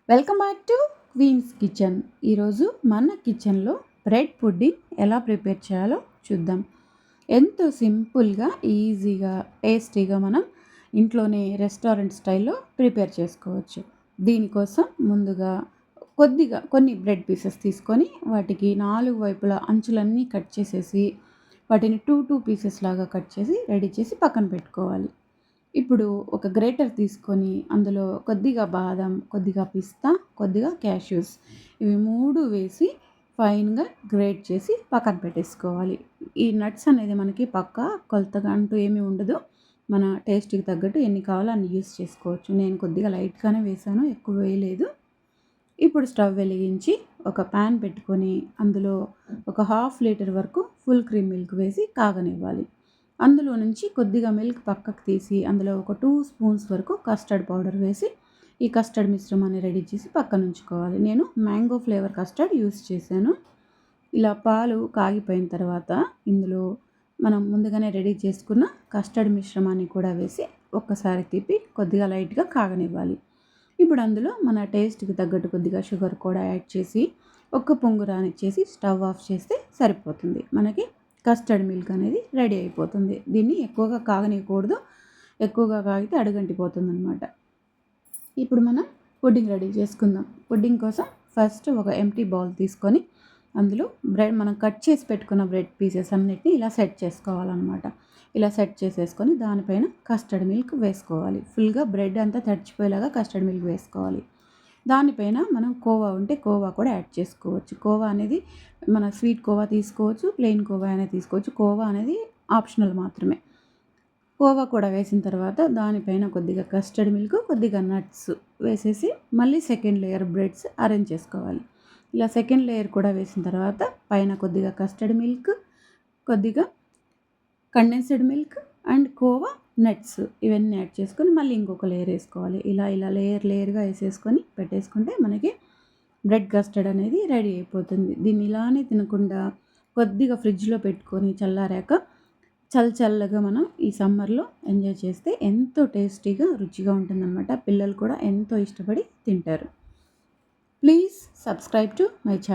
Welcome back to Queen's Kitchen. ఈరోజు మన కిచెన్లో బ్రెడ్ పుడ్డింగ్ ఎలా ప్రిపేర్ చేయాలో చూద్దాం. ఎంతో సింపుల్గా, ఈజీగా, టేస్టీగా మనం ఇంట్లోనే రెస్టారెంట్ స్టైల్లో ప్రిపేర్ చేసుకోవచ్చు. దీనికోసం ముందుగా కొన్ని బ్రెడ్ పీసెస్ తీసుకొని వాటికి 4 వైపులా అంచులన్నీ కట్ చేసేసి వాటిని 2 పీసెస్ లాగా కట్ చేసి రెడీ చేసి పక్కన పెట్టుకోవాలి. ఇప్పుడు ఒక గ్రేటర్ తీసుకొని అందులో కొద్దిగా బాదం, కొద్దిగా పిస్తా, కొద్దిగా క్యాష్యూస్ ఇవి 3 వేసి ఫైన్‌గా గ్రేట్ చేసి పక్కన పెట్టేసుకోవాలి. ఈ నట్స్ అనేది మనకి పక్కా కొలతగా అంటూ ఏమీ ఉండదు. మన టేస్ట్‌కి తగ్గట్టు ఎన్ని కావాలో అన్ని యూజ్ చేసుకోవచ్చు. నేను కొద్దిగా లైట్‌గానే వేశాను, ఎక్కువ వేయలేదు. ఇప్పుడు స్టవ్ వెలిగించి ఒక పాన్ పెట్టుకొని అందులో ఒక హాఫ్ లీటర్ వరకు ఫుల్ క్రీమ్ మిల్క్ వేసి కాగనివ్వాలి. అందులో నుంచి కొద్దిగా మిల్క్ పక్కకు తీసి అందులో ఒక 2 స్పూన్స్ వరకు కస్టర్డ్ పౌడర్ వేసి ఈ కస్టర్డ్ మిశ్రమాన్ని రెడీ చేసి పక్కన ఉంచుకోవాలి. నేను మ్యాంగో ఫ్లేవర్ కస్టర్డ్ యూస్ చేశాను. ఇలా పాలు కాగిపోయిన తర్వాత ఇందులో మనం ముందుగానే రెడీ చేసుకున్న కస్టర్డ్ మిశ్రమాన్ని కూడా వేసి ఒక్కసారి తిప్పి కొద్దిగా లైట్గా కాగనివ్వాలి. ఇప్పుడు అందులో మన టేస్ట్కి తగ్గట్టు కొద్దిగా షుగర్ కూడా యాడ్ చేసి ఒక్క పొంగు రానిచ్చేసి స్టవ్ ఆఫ్ చేస్తే సరిపోతుంది. మనకి కస్టర్డ్ మిల్క్ అనేది రెడీ అయిపోతుంది. దీన్ని ఎక్కువగా కాగనివ్వకూడదు, ఎక్కువగా కాగితే అడుగంటిపోతుంది అనమాట. ఇప్పుడు మనం పుడ్డింగ్ రెడీ చేసుకుందాం. పుడ్డింగ్ కోసం ఫస్ట్ ఒక ఎంప్టీ బౌల్ తీసుకొని అందులో మనం కట్ చేసి పెట్టుకున్న బ్రెడ్ పీసెస్ అన్నిటిని ఇలా సెట్ చేసుకోవాలన్నమాట. ఇలా సెట్ చేసేసుకొని దానిపైన కస్టర్డ్ మిల్క్ వేసుకోవాలి. ఫుల్గా బ్రెడ్ అంతా తడిచిపోయేలాగా కస్టర్డ్ మిల్క్ వేసుకోవాలి. దానిపైన మనం కోవా ఉంటే కోవా కూడా యాడ్ చేసుకోవచ్చు. కోవా అనేది మన స్వీట్ కోవా తీసుకోవచ్చు, ప్లెయిన్ కోవా అనేది తీసుకోవచ్చు. కోవా అనేది ఆప్షనల్ మాత్రమే. కోవా కూడా వేసిన తర్వాత దానిపైన కొద్దిగా కస్టర్డ్ మిల్క్, కొద్దిగా నట్స్ వేసేసి మళ్ళీ సెకండ్ లేయర్ బ్రెడ్స్ అరేంజ్ చేసుకోవాలి. ఇలా సెకండ్ లేయర్ కూడా వేసిన తర్వాత పైన కొద్దిగా కస్టర్డ్ మిల్క్, కొద్దిగా condensed milk and khoa, nuts ఇవన్నీ యాడ్ చేసుకొని మళ్ళీ ఇంకొక లేయర్ వేసుకోవాలి. ఇలా లేయర్గా వేసేసుకొని పెట్టేసుకుంటే మనకి బ్రెడ్ కస్టర్డ్ అనేది రెడీ అయిపోతుంది. దీన్ని ఇలానే తినకుండా కొద్దిగా ఫ్రిడ్జ్లో పెట్టుకొని చల్లారాక చల్లగా మనం ఈ సమ్మర్లో ఎంజాయ్ చేస్తే ఎంతో టేస్టీగా, రుచిగా ఉంటుందన్నమాట. పిల్లలు కూడా ఎంతో ఇష్టపడి తింటారు. Please subscribe to my channel.